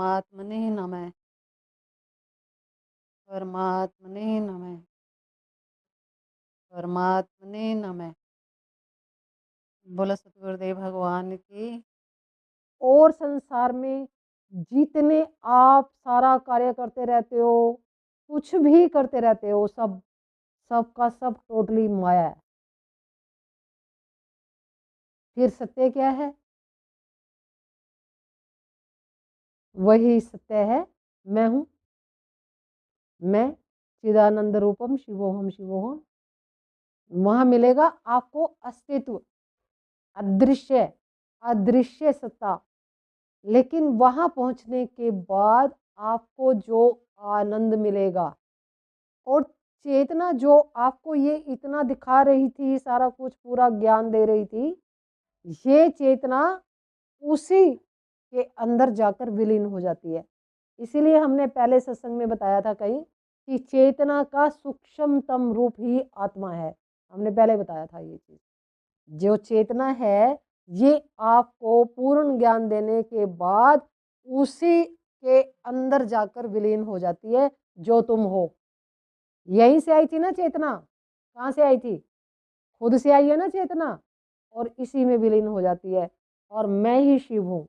परमात्मने नमः। परमात्मने नमः। परमात्मने नमः। बोलो सतगुरुदेव भगवान की। और संसार में जितने आप सारा कार्य करते रहते हो, कुछ भी करते रहते हो, सब सबका सब टोटली माया है। फिर सत्य क्या है? वही सत्य है, मैं हूं। मैं चिदानंद रूपम शिवोहम शिवोहम। वहां मिलेगा आपको अस्तित्व, अदृश्य, अदृश्य सत्ता। लेकिन वहां पहुंचने के बाद आपको जो आनंद मिलेगा, और चेतना जो आपको ये इतना दिखा रही थी, सारा कुछ पूरा ज्ञान दे रही थी, ये चेतना उसी के अंदर जाकर विलीन हो जाती है। इसीलिए हमने पहले सत्संग में बताया था कहीं कि चेतना का सूक्ष्मतम रूप ही आत्मा है। हमने पहले बताया था ये चीज। जो चेतना है, ये आपको पूर्ण ज्ञान देने के बाद उसी के अंदर जाकर विलीन हो जाती है, जो तुम हो। यहीं से आई थी ना चेतना? कहाँ से आई थी? खुद से आई है ना चेतना, और इसी में विलीन हो जाती है। और मैं ही शिव हूँ,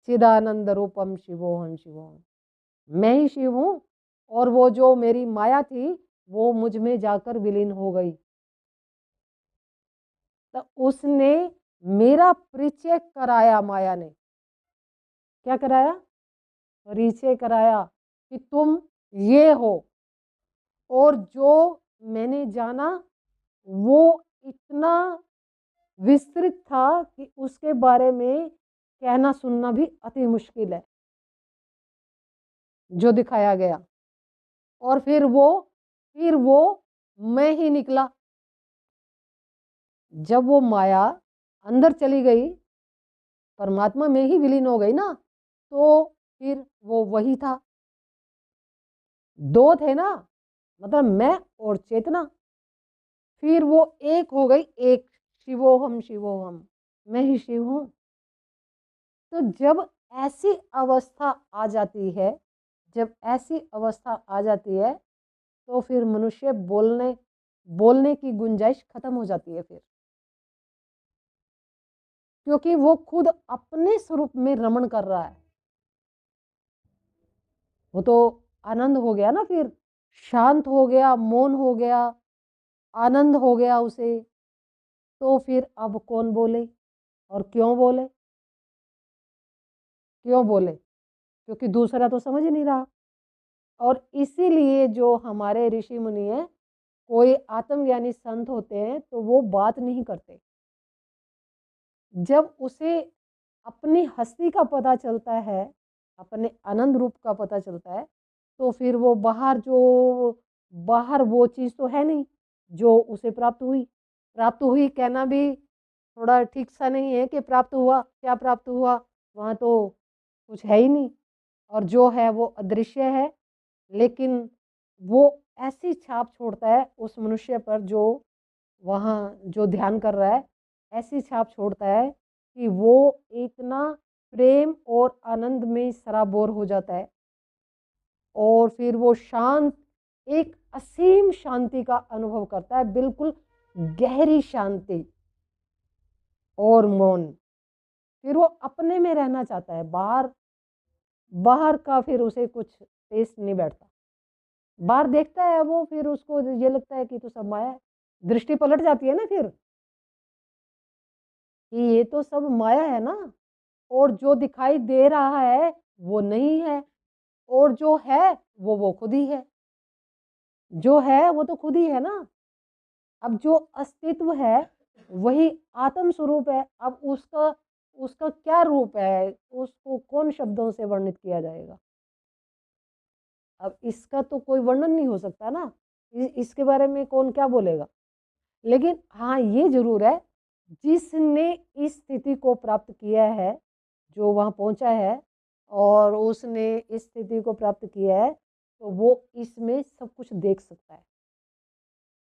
चिदानंद रूपम शिवोहम शिवोहम। मैं ही शिव हूँ, और वो जो मेरी माया थी, वो मुझ में जाकर विलीन हो गई। तो उसने मेरा परिचय कराया, माया ने क्या कराया? परिचय कराया कि तुम ये हो। और जो मैंने जाना वो इतना विस्तृत था कि उसके बारे में कहना सुनना भी अति मुश्किल है, जो दिखाया गया। और फिर वो मैं ही निकला। जब वो माया अंदर चली गई, परमात्मा में ही विलीन हो गई ना, तो फिर वो वही था। दो थे ना, मतलब मैं और चेतना। फिर वो एक हो गई, एक। शिवोहम शिवोहम, मैं ही शिव हूं। तो जब ऐसी अवस्था आ जाती है, जब ऐसी अवस्था आ जाती है, तो फिर मनुष्य बोलने बोलने की गुंजाइश खत्म हो जाती है फिर। क्योंकि वो खुद अपने स्वरूप में रमण कर रहा है। वो तो आनंद हो गया ना फिर, शांत हो गया, मौन हो गया, आनंद हो गया उसे। तो फिर अब कौन बोले और क्यों बोले? क्यों बोले? क्योंकि दूसरा तो समझ ही नहीं रहा। और इसीलिए जो हमारे ऋषि मुनि हैं, कोई आत्मज्ञानी संत होते हैं, तो वो बात नहीं करते। जब उसे अपनी हस्ती का पता चलता है, अपने आनंद रूप का पता चलता है, तो फिर वो बाहर वो चीज़ तो है नहीं जो उसे प्राप्त हुई कहना भी थोड़ा ठीक सा नहीं है कि प्राप्त हुआ, क्या प्राप्त हुआ? वहाँ तो कुछ है ही नहीं, और जो है वो अदृश्य है। लेकिन वो ऐसी छाप छोड़ता है उस मनुष्य पर, जो वहाँ जो ध्यान कर रहा है, ऐसी छाप छोड़ता है कि वो इतना प्रेम और आनंद में सराबोर हो जाता है। और फिर वो शांत, एक असीम शांति का अनुभव करता है, बिल्कुल गहरी शांति और मौन। फिर वो अपने में रहना चाहता है, बाहर बाहर का फिर उसे कुछ टेस्ट नहीं बैठता। बाहर देखता है वो, फिर उसको ये लगता है कि तो सब माया है। दृष्टि पलट जाती है ना फिर, कि ये तो सब माया है ना, और जो दिखाई दे रहा है वो नहीं है, और जो है वो खुद ही है। जो है वो तो खुद ही है ना। अब जो अस्तित्व है वही आत्म स्वरूप है। अब उसका उसका क्या रूप है, उसको कौन शब्दों से वर्णित किया जाएगा? अब इसका तो कोई वर्णन नहीं हो सकता ना। इसके बारे में कौन क्या बोलेगा? लेकिन हाँ, ये जरूर है, जिसने इस स्थिति को प्राप्त किया है, जो वहां पहुंचा है और उसने इस स्थिति को प्राप्त किया है, तो वो इसमें सब कुछ देख सकता है।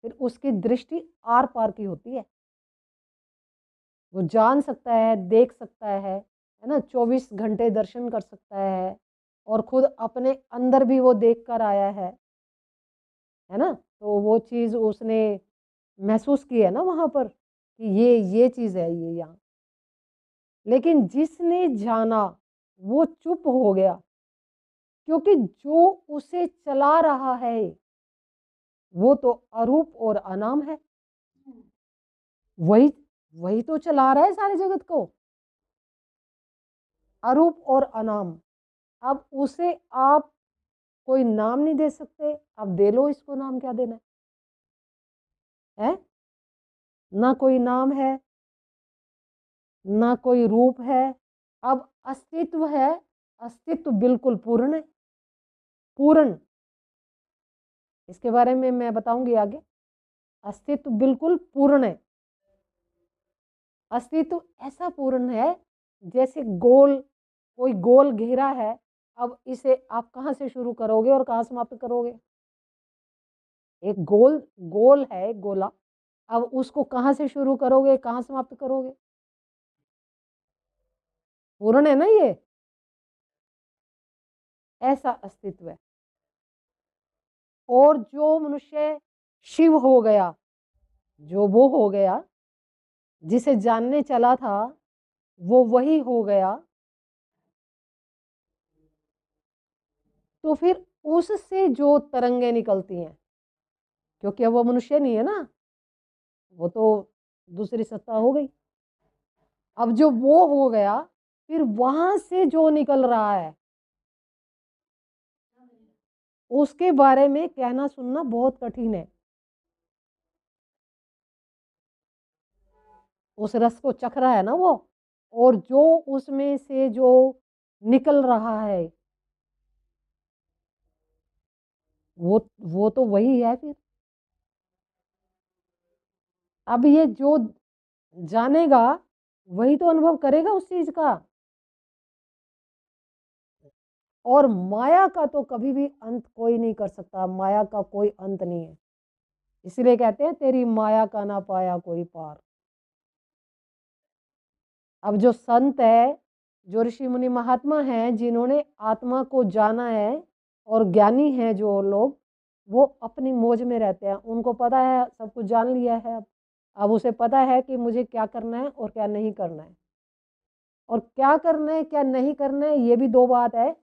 फिर उसकी दृष्टि आर पार की होती है। वो जान सकता है, देख सकता है, है ना, 24 घंटे दर्शन कर सकता है और खुद अपने अंदर भी वो देख कर आया है ना। तो वो चीज़ उसने महसूस की है ना वहाँ पर कि ये चीज़ है ये यहाँ। लेकिन जिसने जाना वो चुप हो गया, क्योंकि जो उसे चला रहा है वो तो अरूप और अनाम है। वही वही तो चला रहा है सारे जगत को, अरूप और अनाम। अब उसे आप कोई नाम नहीं दे सकते, अब दे लो इसको नाम, क्या देना है? ना कोई नाम है, ना कोई रूप है। अब अस्तित्व है, अस्तित्व बिल्कुल पूर्ण है, पूर्ण। इसके बारे में मैं बताऊंगी आगे। अस्तित्व बिल्कुल पूर्ण है। अस्तित्व ऐसा पूर्ण है जैसे कोई गोल घेरा है। अब इसे आप कहाँ से शुरू करोगे और कहाँ समाप्त करोगे? एक गोल गोल है, एक गोला। अब उसको कहाँ से शुरू करोगे, कहाँ समाप्त करोगे? पूर्ण है ना ये, ऐसा अस्तित्व है। और जो मनुष्य शिव हो गया, जो वो हो गया जिसे जानने चला था, वो वही हो गया, तो फिर उससे जो तरंगे निकलती हैं, क्योंकि अब वो मनुष्य नहीं है ना, वो तो दूसरी सत्ता हो गई। अब जो वो हो गया, फिर वहां से जो निकल रहा है उसके बारे में कहना सुनना बहुत कठिन है। उस रस को चख रहा है ना वो, और जो उसमें से जो निकल रहा है वो तो वही है फिर। अब ये जो जानेगा वही तो अनुभव करेगा उस चीज का। और माया का तो कभी भी अंत कोई नहीं कर सकता, माया का कोई अंत नहीं है। इसलिए कहते हैं तेरी माया का ना पाया कोई पार। अब जो संत है, जो ऋषि मुनि महात्मा हैं, जिन्होंने आत्मा को जाना है और ज्ञानी हैं जो लोग, वो अपनी मौज में रहते हैं। उनको पता है, सब कुछ जान लिया है। अब उसे पता है कि मुझे क्या करना है और क्या नहीं करना है। और क्या करना है क्या नहीं करना है ये भी दो बात है।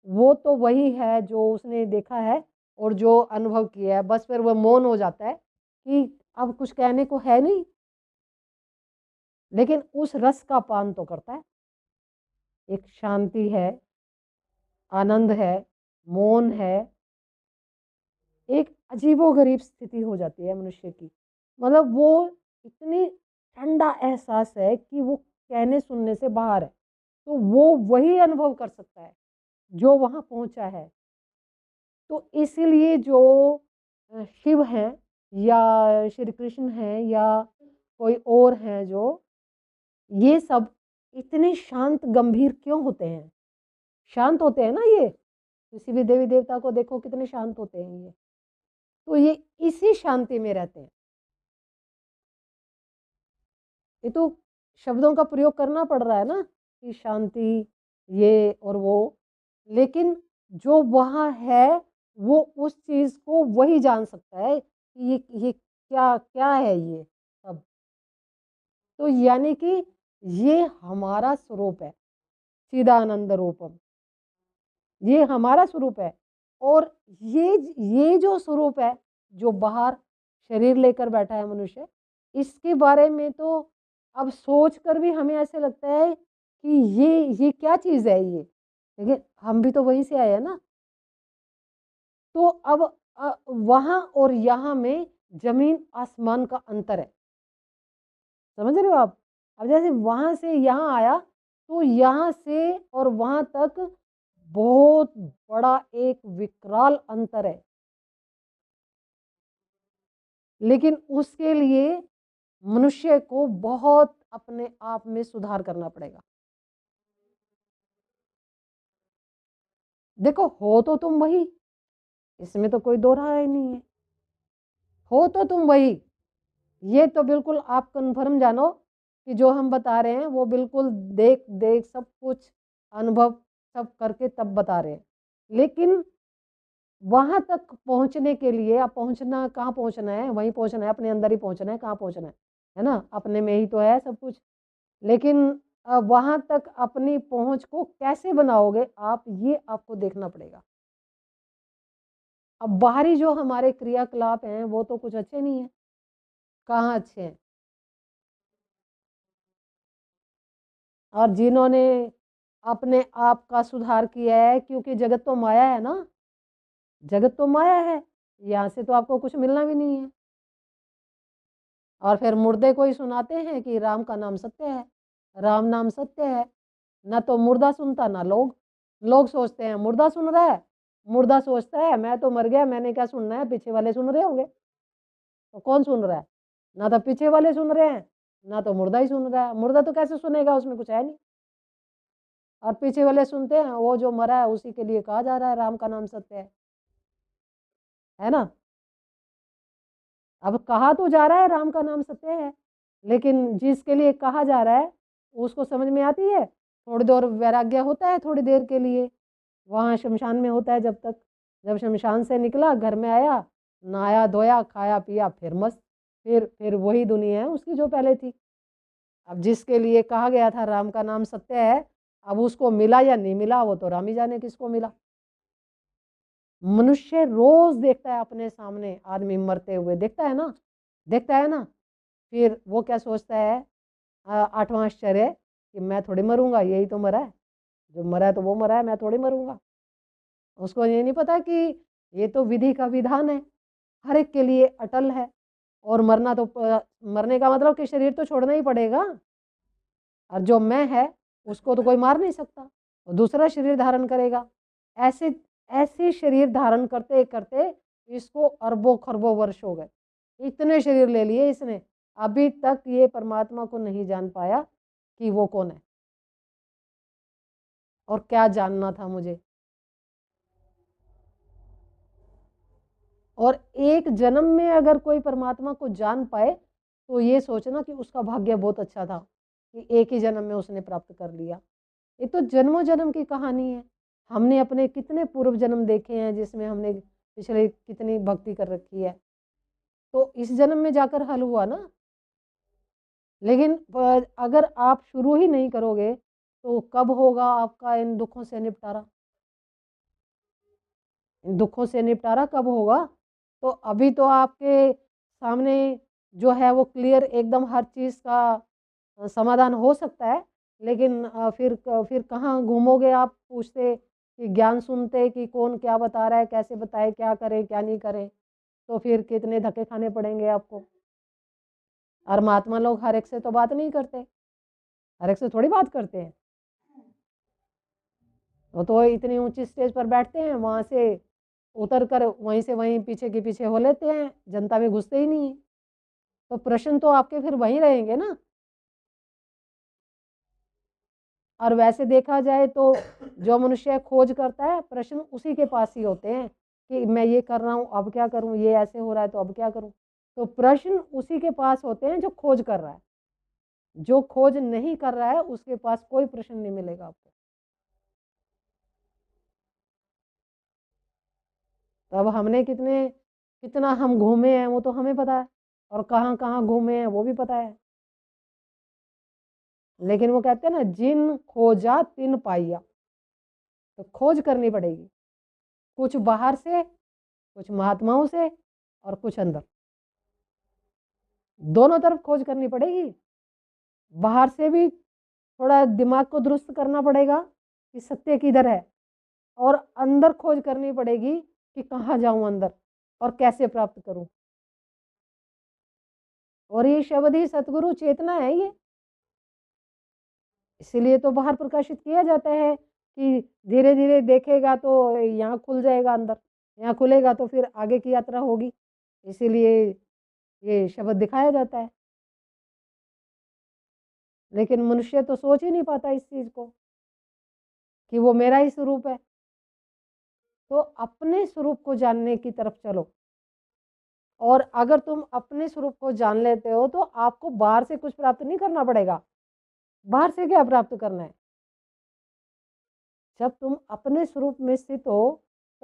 वो तो वही है जो उसने देखा है और जो अनुभव किया है, बस फिर वो मौन हो जाता है कि अब कुछ कहने को है नहीं, लेकिन उस रस का पान तो करता है। एक शांति है, आनंद है, मौन है। एक अजीबोगरीब स्थिति हो जाती है मनुष्य की। मतलब वो इतनी ठंडा एहसास है कि वो कहने सुनने से बाहर है। तो वो वही अनुभव कर सकता है जो वहां पहुंचा है। तो इसीलिए जो शिव हैं या श्री कृष्ण हैं या कोई और हैं, जो ये सब इतने शांत गंभीर क्यों होते हैं? शांत होते हैं ना ये, किसी भी देवी देवता को देखो कितने शांत होते हैं ये। तो ये इसी शांति में रहते हैं। ये तो शब्दों का प्रयोग करना पड़ रहा है ना कि शांति, ये और वो, लेकिन जो वहां है वो उस चीज को वही जान सकता है कि ये क्या क्या है ये सब। तो यानी कि ये हमारा स्वरूप है, चिदानंद रूपम, ये हमारा स्वरूप है। और ये जो स्वरूप है, जो बाहर शरीर लेकर बैठा है मनुष्य, इसके बारे में तो अब सोच कर भी हमें ऐसे लगता है कि ये क्या चीज है ये, लेकिन हम भी तो वहीं से आए हैं ना। तो अब वहां और यहाँ में जमीन आसमान का अंतर है, समझ रहे हो आप? अब जैसे वहां से यहाँ आया, तो यहाँ से और वहां तक बहुत बड़ा एक विकराल अंतर है। लेकिन उसके लिए मनुष्य को बहुत अपने आप में सुधार करना पड़ेगा। देखो, हो तो तुम वही, इसमें तो कोई दो राय नहीं है। हो तो तुम वही, ये तो बिल्कुल आप कन्फर्म जानो कि जो हम बता रहे हैं वो बिल्कुल देख देख सब कुछ अनुभव सब करके तब बता रहे हैं। लेकिन वहां तक पहुंचने के लिए आप पहुंचना कहाँ पहुंचना है, वहीं पहुंचना है, अपने अंदर ही पहुंचना है, कहाँ पहुंचना है ना, अपने में ही तो है सब कुछ। लेकिन वहां तक अपनी पहुंच को कैसे बनाओगे आप, ये आपको देखना पड़ेगा। अब बाहरी जो हमारे क्रियाकलाप हैं वो तो कुछ अच्छे नहीं है, कहाँ अच्छे हैं। और जिन्होंने अपने आप का सुधार किया है, क्योंकि जगत तो माया है ना, जगत तो माया है, यहाँ से तो आपको कुछ मिलना भी नहीं है। और फिर मुर्दे को ही सुनाते हैं कि राम का नाम सत्य है, राम नाम सत्य है। ना तो मुर्दा सुनता ना लोग, लोग सोचते हैं मुर्दा सुन रहा है, मुर्दा सोचता है मैं तो मर गया, मैंने क्या सुनना है, पीछे वाले सुन रहे होंगे। तो कौन सुन रहा है? ना तो पीछे वाले सुन रहे हैं, ना तो मुर्दा ही सुन रहा है। मुर्दा तो कैसे सुनेगा, उसमें कुछ है नहीं। और पीछे वाले सुनते हैं, वो जो मरा है उसी के लिए कहा जा रहा है राम का नाम सत्य है ना। अब कहा तो जा रहा है राम का नाम सत्य है, लेकिन जिसके लिए कहा जा रहा है उसको समझ में आती है? थोड़ी देर वैराग्य होता है, थोड़ी देर के लिए, वहाँ शमशान में होता है जब तक। जब शमशान से निकला, घर में आया, नहाया धोया, खाया पिया, फिर मस्त, फिर वही दुनिया है उसकी जो पहले थी। अब जिसके लिए कहा गया था राम का नाम सत्य है, अब उसको मिला या नहीं मिला वो तो राम ही जाने किसको मिला। मनुष्य रोज देखता है अपने सामने आदमी मरते हुए, देखता है ना, देखता है ना। फिर वो क्या सोचता है, आठवां आश्चर्य, कि मैं थोड़ी मरूंगा, यही तो मरा है, जो मरा है तो वो मरा है, मैं थोड़ी मरूंगा। उसको ये नहीं पता कि ये तो विधि का विधान है, हर एक के लिए अटल है। और मरना तो मरने का मतलब कि शरीर तो छोड़ना ही पड़ेगा। और जो मैं है उसको तो कोई मार नहीं सकता, वो दूसरा शरीर धारण करेगा। ऐसे ऐसे शरीर धारण करते करते इसको अरबों खरबों वर्ष हो गए, इतने शरीर ले लिए इसने, अभी तक ये परमात्मा को नहीं जान पाया कि वो कौन है और क्या जानना था मुझे। और एक जन्म में अगर कोई परमात्मा को जान पाए तो ये सोचना कि उसका भाग्य बहुत अच्छा था कि एक ही जन्म में उसने प्राप्त कर लिया। ये तो जन्मों जन्म की कहानी है। हमने अपने कितने पूर्व जन्म देखे हैं जिसमें हमने पिछले कितनी भक्ति कर रखी है, तो इस जन्म में जाकर हल हुआ ना। लेकिन अगर आप शुरू ही नहीं करोगे तो कब होगा आपका इन दुखों से निपटारा, इन दुखों से निपटारा कब होगा? तो अभी तो आपके सामने जो है वो क्लियर एकदम हर चीज़ का समाधान हो सकता है। लेकिन फिर कहाँ घूमोगे आप पूछते कि ज्ञान सुनते कि कौन क्या बता रहा है, कैसे बताए, क्या करें क्या नहीं करें। तो फिर कितने धक्के खाने पड़ेंगे आपको। और महात्मा लोग हर एक से तो बात नहीं करते, हर एक से थोड़ी बात करते हैं। वो तो इतनी ऊंची स्टेज पर बैठते हैं, वहां से उतर कर वहीं से वहीं पीछे के पीछे हो लेते हैं, जनता में घुसते ही नहीं है। तो प्रश्न तो आपके फिर वहीं रहेंगे ना। और वैसे देखा जाए तो जो मनुष्य खोज करता है प्रश्न उसी के पास ही होते हैं कि मैं ये कर रहा हूँ अब क्या करूँ, ये ऐसे हो रहा है तो अब क्या करूँ। तो प्रश्न उसी के पास होते हैं जो खोज कर रहा है, जो खोज नहीं कर रहा है उसके पास कोई प्रश्न नहीं मिलेगा आपको। तो अब हमने कितना हम घूमे हैं वो तो हमें पता है, और कहाँ कहाँ घूमे हैं वो भी पता है। लेकिन वो कहते हैं ना, जिन खोजा तिन पाइया। तो खोज करनी पड़ेगी, कुछ बाहर से, कुछ महात्माओं से, और कुछ अंदर, दोनों तरफ खोज करनी पड़ेगी। बाहर से भी थोड़ा दिमाग को दुरुस्त करना पड़ेगा कि सत्य किधर है, और अंदर खोज करनी पड़ेगी कि कहाँ जाऊं अंदर और कैसे प्राप्त करूं। और ये शब्द ही सतगुरु चेतना है ये, इसीलिए तो बाहर प्रकाशित किया जाता है कि धीरे धीरे देखेगा तो यहाँ खुल जाएगा अंदर, यहाँ खुलेगा तो फिर आगे की यात्रा होगी। इसीलिए ये शब्द दिखाया जाता है। लेकिन मनुष्य तो सोच ही नहीं पाता इस चीज को कि वो मेरा ही स्वरूप है। तो अपने स्वरूप को जानने की तरफ चलो, और अगर तुम अपने स्वरूप को जान लेते हो तो आपको बाहर से कुछ प्राप्त नहीं करना पड़ेगा। बाहर से क्या प्राप्त करना है? जब तुम अपने स्वरूप में स्थित हो,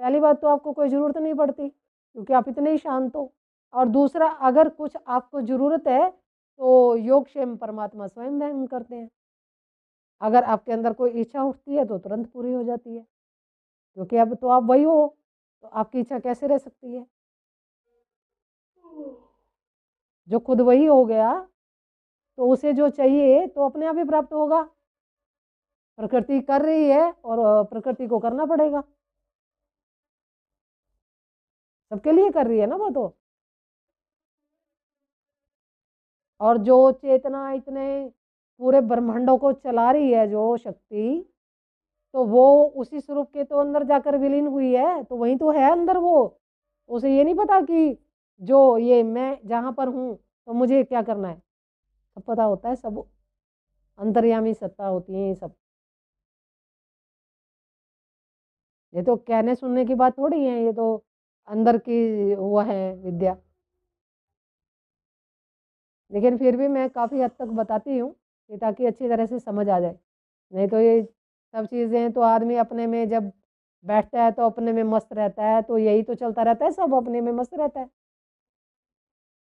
पहली बात तो आपको कोई ज़रूरत नहीं पड़ती क्योंकि आप इतने ही शांत हो। और दूसरा, अगर कुछ आपको ज़रूरत है तो योगक्षेम परमात्मा स्वयं वहन करते हैं। अगर आपके अंदर कोई इच्छा उठती है तो तुरंत पूरी हो जाती है, क्योंकि अब तो आप वही हो, तो आपकी इच्छा कैसे रह सकती है? जो खुद वही हो गया तो उसे जो चाहिए तो अपने आप ही प्राप्त होगा। प्रकृति कर रही है और प्रकृति को करना पड़ेगा, सबके लिए कर रही है ना वो तो। और जो चेतना इतने पूरे ब्रह्मांडों को चला रही है जो शक्ति, तो वो उसी स्वरूप के तो अंदर जाकर विलीन हुई है, तो वही तो है अंदर वो। उसे ये नहीं पता कि जो ये मैं जहाँ पर हूँ तो मुझे क्या करना है, सब पता होता है। सब अंतर्यामी सत्ता होती है ये सब। ये तो कहने सुनने की बात थोड़ी है, ये तो अंदर की वो है विद्या। लेकिन फिर भी मैं काफ़ी हद तक बताती हूँ कि ताकि अच्छी तरह से समझ आ जाए। नहीं तो ये सब चीज़ें तो आदमी अपने में जब बैठता है तो अपने में मस्त रहता है, तो यही तो चलता रहता है, सब अपने में मस्त रहता है।